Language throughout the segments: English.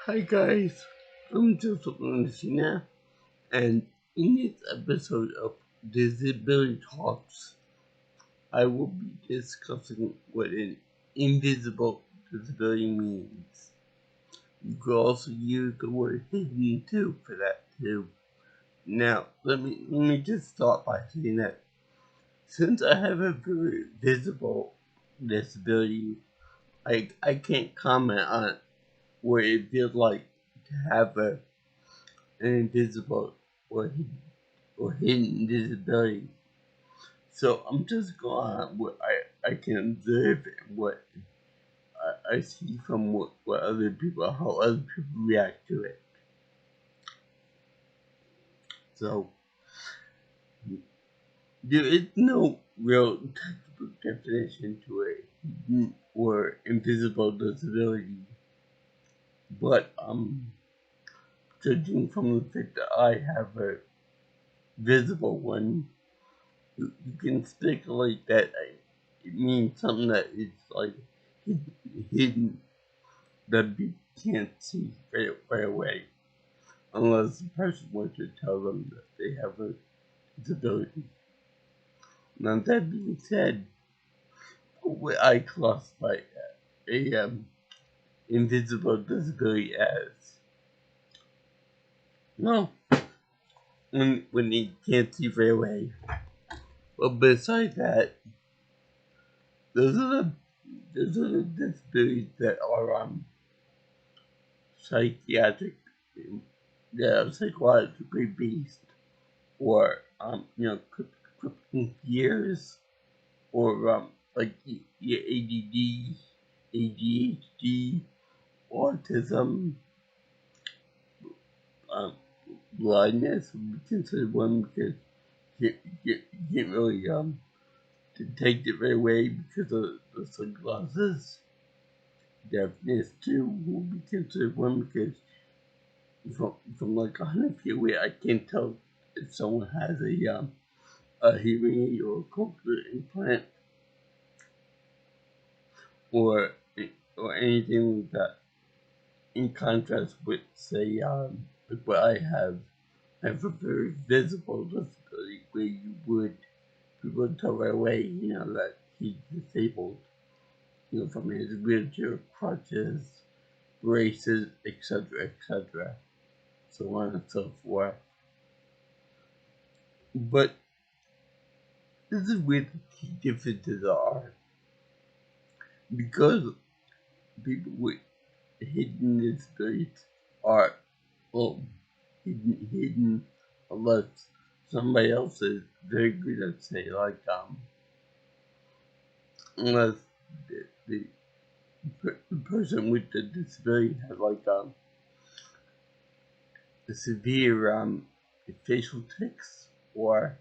Hi guys, I'm Joseph Landriscina, and in this episode of Disability Talks, I will be discussing what an invisible disability means. You could also use the word hidden too for that too. Now, let me just start by saying that since I have a very visible disability, I can't comment on what it feels like to have an invisible or hidden disability. So I'm just going on what I can observe and what I see from what other people, how other people react to it. So there is no real textbook definition to a hidden or invisible disability, but judging from the fact that I have a visible one, you can speculate that it means something that is like hidden that you can't see right away, unless the person wants to tell them that they have a disability. Now that being said, what I classify a invisible disability as, well, when you can't see right away. But besides that, those are the disabilities that are psychiatric, psychologically based, or crippling fears, or like your ADD, ADHD, autism, blindness would be considered one because you can't really detect it right away because of the sunglasses. Deafness too will be considered one because from like 100 feet away, I can't tell if someone has a hearing aid or a cochlear implant or anything like that. In contrast with, say, like what I have a very visible disability where you would people tell right away, that he's disabled, from his wheelchair, crutches, braces, etc., so on and so forth. But this is where the key differences are, because people with hidden disabilities are hidden unless somebody else is very good at, say, like unless the person with the disability has like severe facial tics or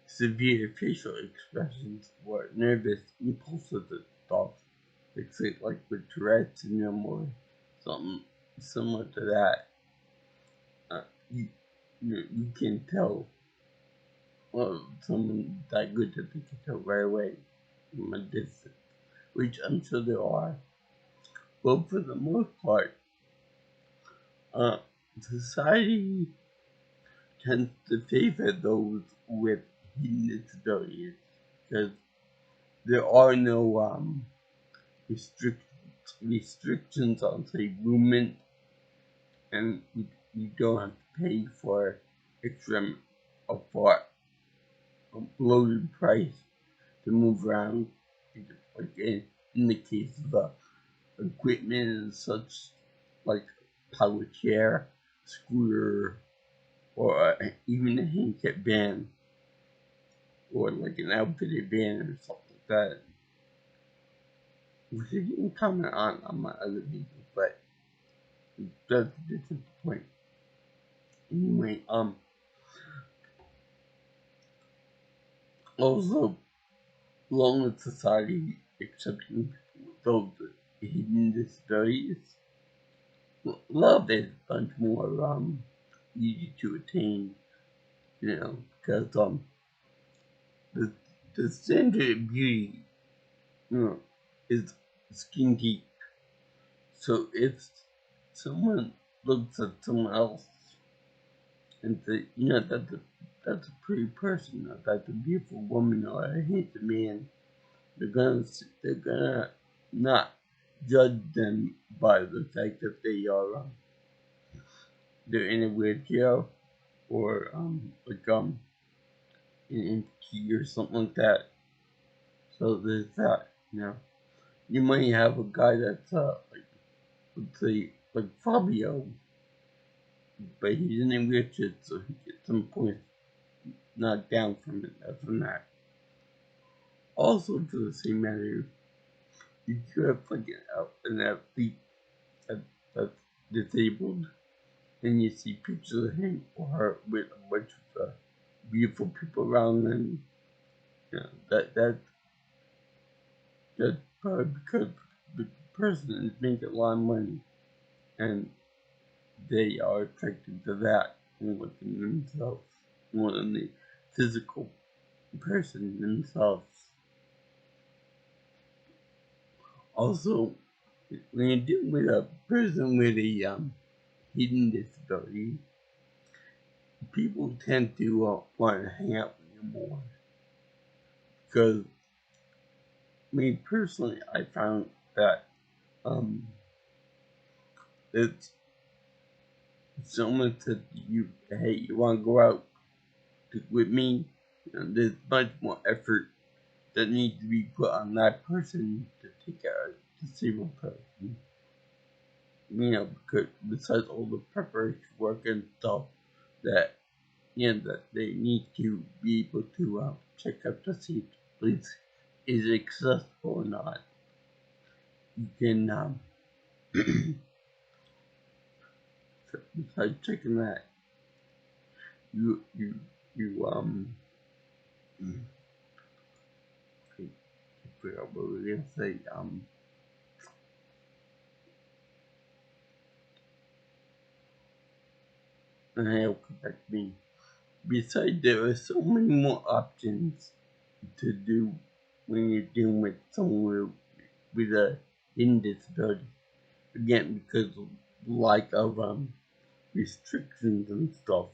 severe facial expressions or nervous impulses and stuff. Like with Tourette's syndrome or something similar to that. You can tell someone that good that they can tell right away from a distance, which I'm sure there are. But for the most part, society tends to favor those with hidden disabilities because there are no restrictions on, say, movement, and you don't have to pay for extra for a bloated price to move around, like in the case of equipment and such, like power chair, scooter, or even a handicap van, or like an outfitted van or something like that. Which I didn't comment on my other videos, but that's the point. Anyway, also, along with society accepting those hidden disabilities, love is much more easy to attain, because the standard of beauty, is skin deep. So if someone looks at someone else and say, that's a pretty person, or that's a beautiful woman, or a handsome man, they're gonna not judge them by the fact that they're in a wheelchair, or in key or something like that. So there's that. You might have a guy that's like, let's say, like Fabio, but he's in a wheelchair, so he gets some points knocked down from that. Also, to the same matter, if you have like an athlete that's disabled, and you see pictures of him or her with a bunch of beautiful people around them, that's probably because the person is making a lot of money, and they are attracted to that more than themselves, more than the physical person themselves. Also, when you're dealing with a person with a hidden disability, people tend to want to hang out with you more. Because, me personally, I found that um, it's someone said to you, hey, you want to go out with me? There's much more effort that needs to be put on that person to take care of a disabled person. Because besides all the preparation work and stuff that that they need to be able to check out to see if the place is accessible or not. You can besides checking that, you I forgot what we were gonna say. And it'll come back to me. Besides, there are so many more options to do when you're dealing with someone with a hidden disability. Again, because of lack of restrictions and stuff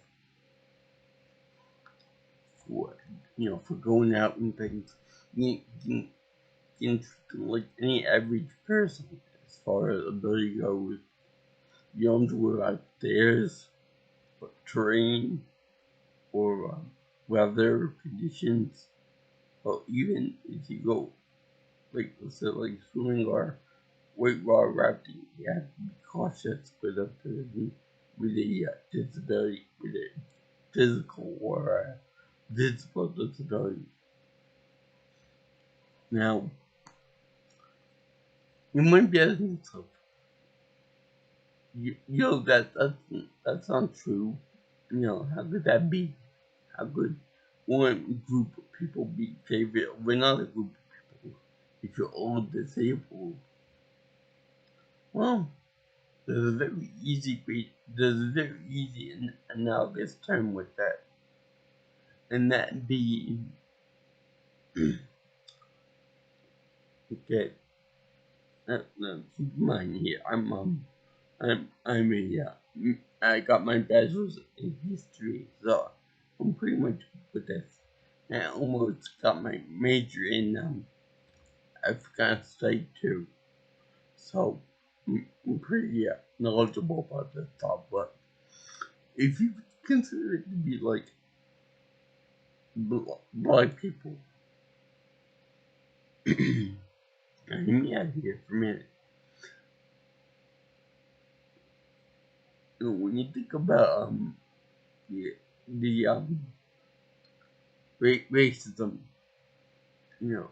for for going out and things. You can like any average person as far as ability goes. You don't have to worry about stairs, or terrain, or weather conditions, or even if you go like let's say like swimming or whitewater rafting, you have to be cautious with a person with a disability, with a physical or visible disability. Now, you might be asking yourself, that's not true. How could that be? How could one group of people be favored over another group of people if you're all disabled? Well, there's a very easy and analogous term with that, and that be okay. Now, keep in mind here, I got my bachelor's in history, so I'm pretty much good with this. And I almost got my major in African study too, so I'm pretty knowledgeable about this stuff. But if you consider it to be like black people, hear me out here for a minute. When you think about the racism, you know,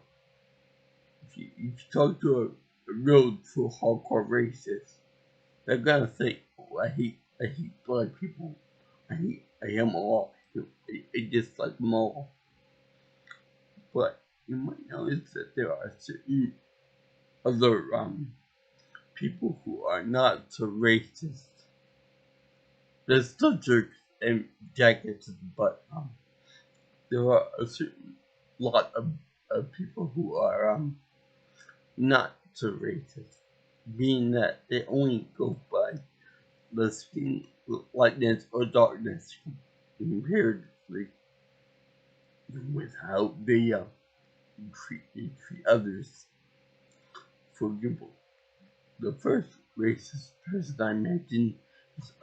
if you talk to a real true hardcore racist, they're gonna say, "Oh, I hate black people. I hate them all. I dislike them all." But you might notice that there are certain other people who are not so racist. They're still jerks and jackets, but there are a certain lot of people who are not so racist, being that they only go by the skin lightness or darkness comparatively with how they treat others. For example, the first racist person I mentioned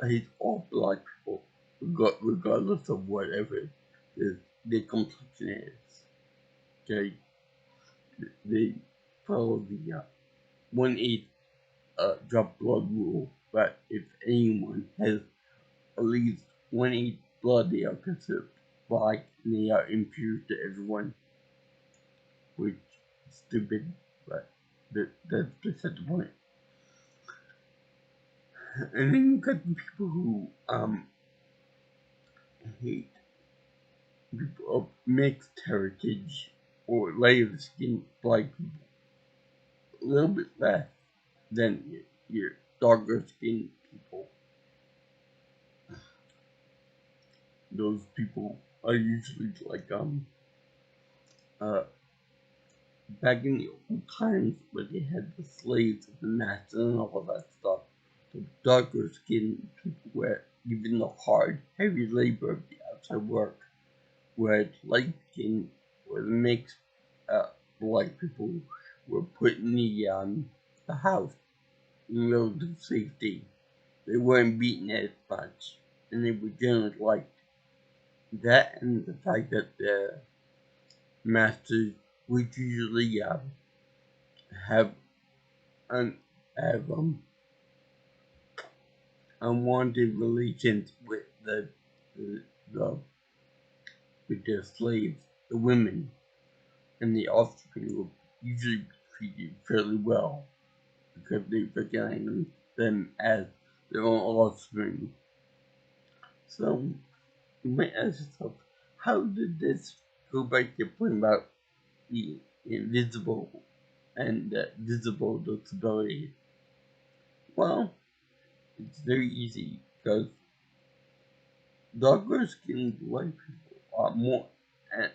hates all black people, regardless of whatever their complexion is. Okay, they follow the 1/8 drop blood rule, but if anyone has at least 1/8 blood, they are considered black and they are inferior to everyone, which is stupid, but that's beside the point. And then you got the people who hate people of mixed heritage or lighter skinned black people a little bit less than your darker skinned people. Those people are usually like uh back in the old times where they had the slaves and the masters and all of that stuff. The darker skinned people were given the hard, heavy labor of the outside work, where light skinned or the mixed black people were put in the house in relative safety. They weren't beaten as much, and they were generally liked. That and the fact that the masters would usually have un, have unwanted relations with the with their slaves, the women, and the offspring would usually be treated fairly well because they recognize them as their own offspring. So you might ask yourself, how did this go back to your point about the invisible and visible disability? Well, it's very easy because darker skinned white people are more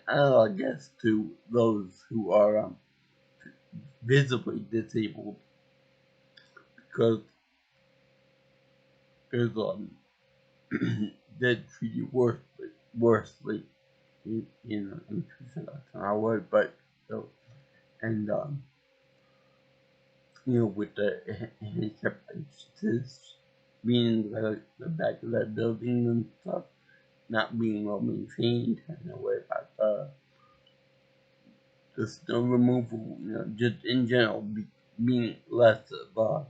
analogous to those who are visibly disabled because there's they're treated worsely I'm sure that's not a word, but so and with the handicap access being the back of that building and stuff not being well maintained, and worry about the snow removal, just in general being less of a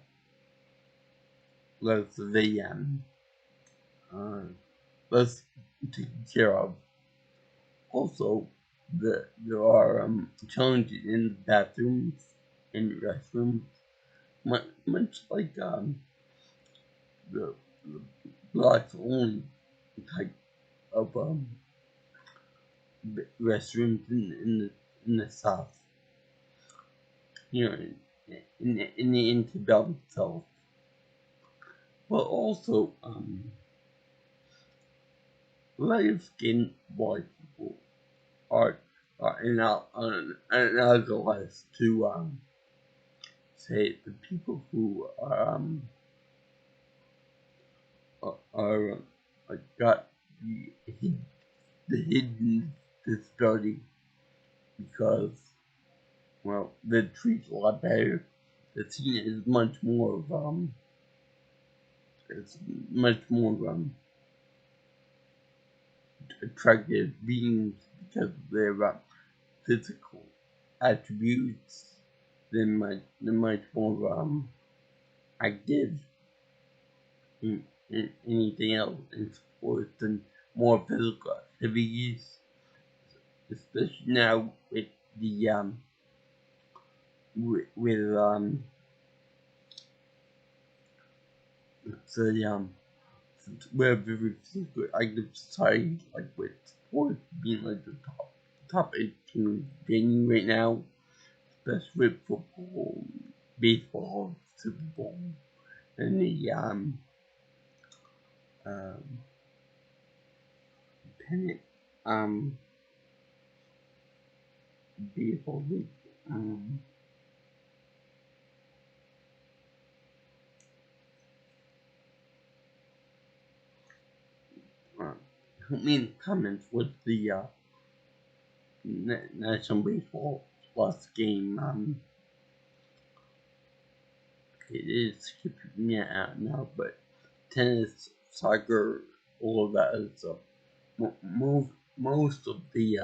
less taken care of. Also, there are challenges in the bathrooms and restrooms, much like the blocks only type of restrooms in the South, in the interbellum itself. But also, light skinned white people are analogous to say the people who are got the hidden disability because they're treated a lot better. The scene is much more of it's much more attractive beings because of their physical attributes. They're much more active in anything else in sports and more physical activities, especially now with the we're a very physically active society, like with sports being like the top 18 venue right now, especially with football, baseball, Super Bowl, and the pennant baseball league. main comments was the National Baseball Plus game. It is skipping me out now, but tennis, soccer, all of that is most of the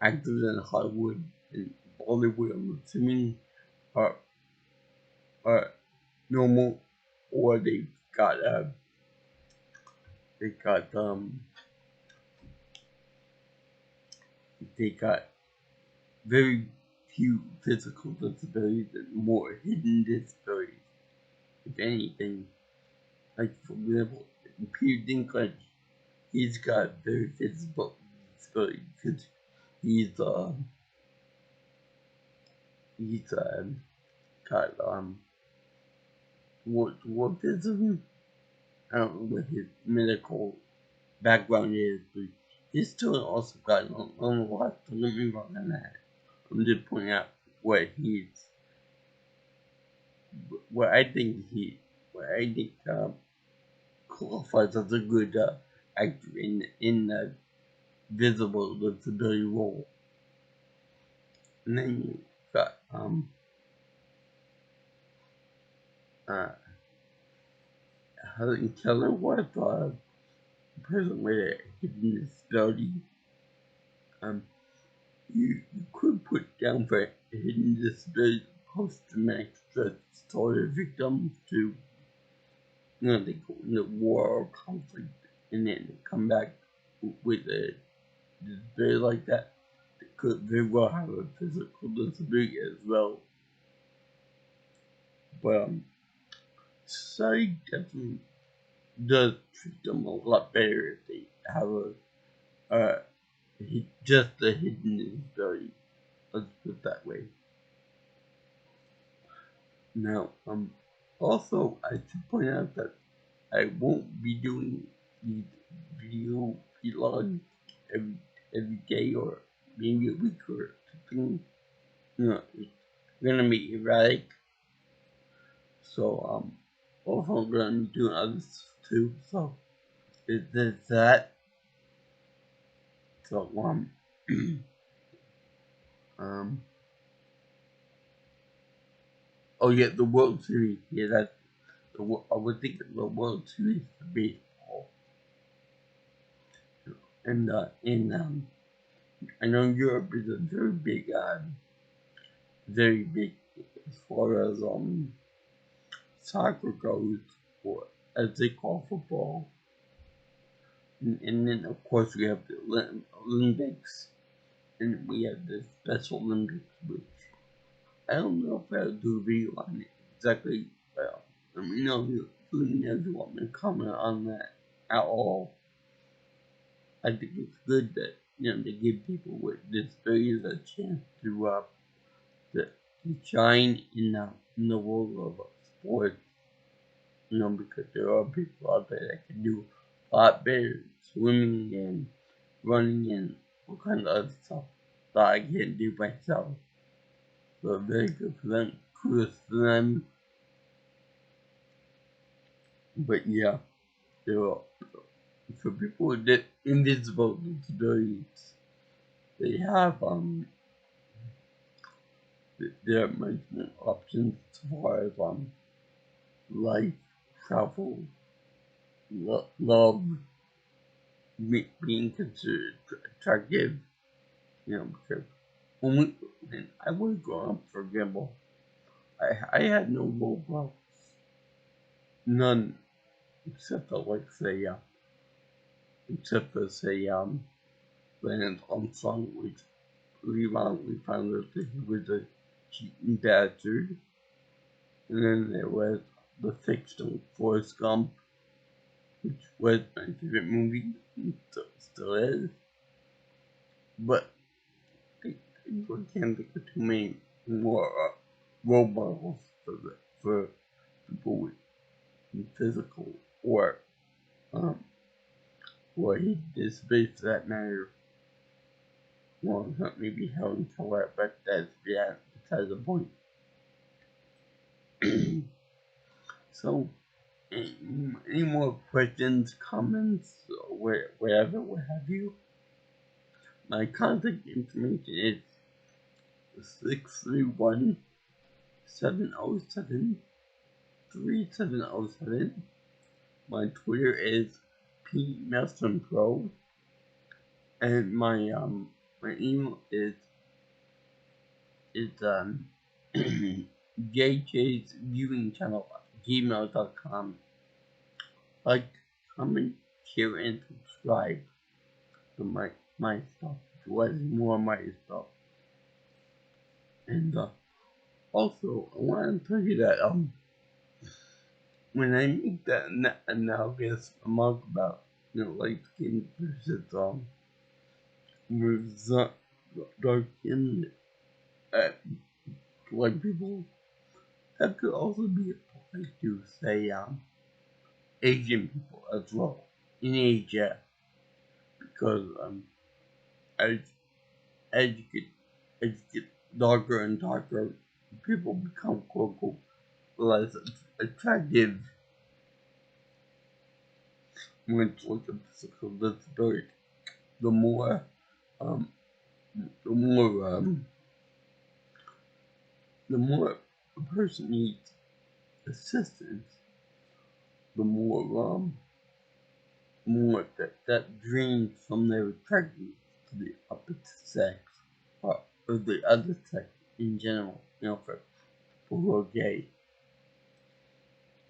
actors in Hollywood and Bollywood, I'm assuming, are are normal, or they got they got very few physical disabilities and more hidden disabilities. If anything, like for example, Peter Dinklage, he's got very physical disability because he's got dwarfism. I don't know what his medical background is, but he's still also got a lot to let me wrong on that. I'm just pointing out what what I think qualifies as a good actor in the visible disability role. And then you got Helen Keller was a person with a hidden disability. You could put down for hidden disability post-traumatic stress disorder victims to, they go into war or conflict and then come back with a disability like that. They could very well have a physical disability as well. But society definitely does treat them a lot better if they have just a hidden disability. Let's put it that way. Now, also I should point out that I won't be doing these video vlogs every day or maybe a week or something. It's gonna be erratic. So also I'm gonna be doing other stuff too. So there's that. So oh yeah, the World Series. Yeah, that's I was thinking the World Series for baseball. And I know Europe is a very big as far as soccer goes, or as they call football. And then of course we have the Olympics, and we have the Special Olympics, which I don't know if I'll do a video on it exactly. Well, let me know if you want me to comment on that at all. I think it's good that they give people with disabilities a chance to shine in the world of sports. Because there are people out there that can do a lot better swimming and running and all kinds of other stuff that I can't do myself. So very good for them, kudos for them. But yeah, there are, for people with invisible disabilities, they have there are much more options as far as life, travel, love, being considered attractive. Because when I was growing up, for example, I had no role models, none, except for Lance Armstrong, which we found out that he was a cheating bastard. And then there was the fictional Forrest Gump, which was my favorite movie, still is. But I can't think of too many more role models for people with physical or disabilities for that matter. Well, not maybe Helen Keller, but that's beside the point. So, any more questions, comments, or whatever, what have you? My contact information is 631-707-3707. My Twitter is PMelsonPro, and my email is jjsviewingchannel@gmail.com. Like, comment, share, and subscribe to my stuff, to watch more of my stuff. And also, I want to tell you that when I make that analogous remark about light skin versus versus dark skin white people, that could also be applied to say Asian people as well in Asia, because as as you get darker and darker, people become quote unquote less attractive when it's like a physical disability. The more um the more the more a person needs assistance, the more that drains from their attraction to the opposite sex, or the other sex in general, for people who are gay.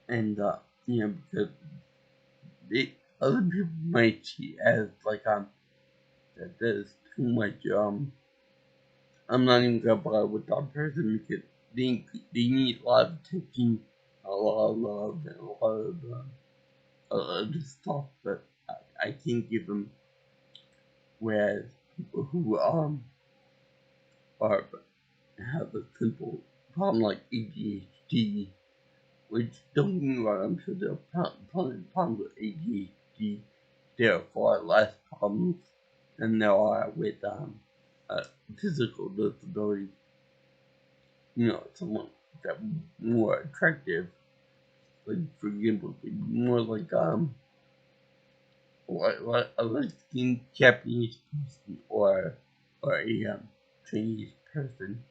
And because other people might see as like that there's too much I'm not even gonna bother with that person because they need a lot of attention, a lot of love, and a lot of the stuff that I can't give them. Whereas people who are have a simple problem like ADHD, which don't get me wrong, I'm sure there are problems with ADHD. There are far less problems than there are with physical disability. Someone that more attractive, like for example, more like a light-skinned Japanese person or a Chinese person,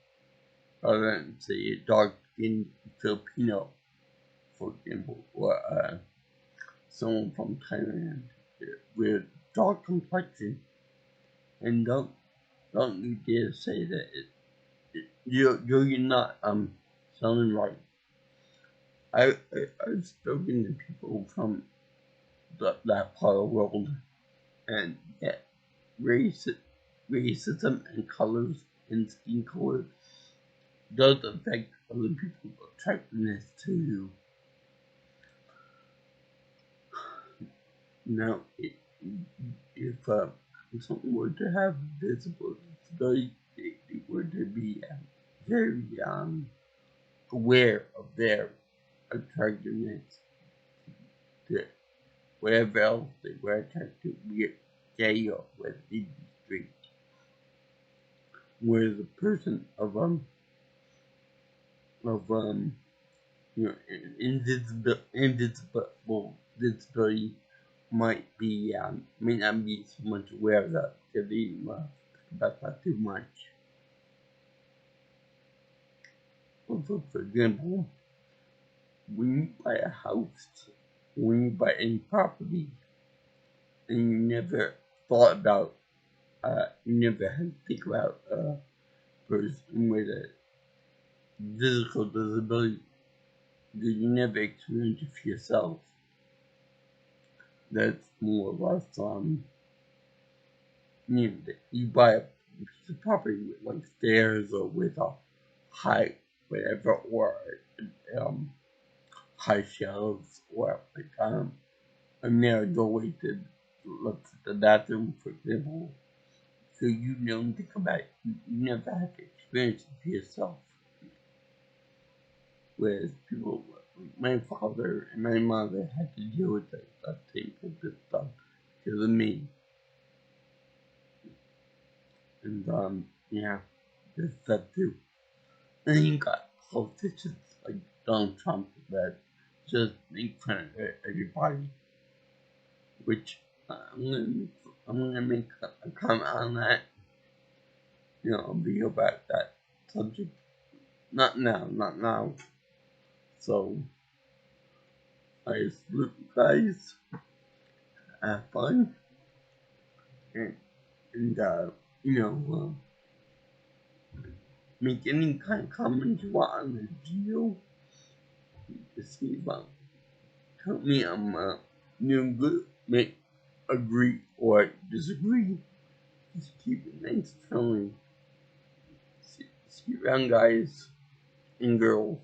rather than say a dark-skinned Filipino, for example, or someone from Thailand with dark complexion. And don't you dare say that you're not sounding right. I've spoken to people from that part of the world, and yeah, racism and colors and skin color does affect other people's attractiveness to you. Now, if someone were to have disability, they were to be very aware of their attractiveness to wherever else they were attracted, be it gay or whether they be straight. Whereas a person of invisible disability might not be so much aware of that because they think about that too much. Also, for example, when you buy a house, when you buy any property, and you never thought about, you never had to think about a person with a physical disability, because you never experienced it for yourself. That's more or less, you buy a piece of property with like stairs or with a high whatever, or high shelves, or like a narrow doorway to the bathroom, for example. So you don't think about it. You never have to experience it for yourself. Whereas people, my father and my mother had to deal with that same type of stuff because of me. And yeah, there's that too. And you got politicians like Donald Trump that just make fun of everybody, which I'm gonna make a comment on that, a video about that subject. Not now. So, I salute you guys, have fun, and make any kind of comment you want on this video. To see about, tell me I'm doing good, make agree or disagree. Just keep it nice, friendly. See you around, guys and girls.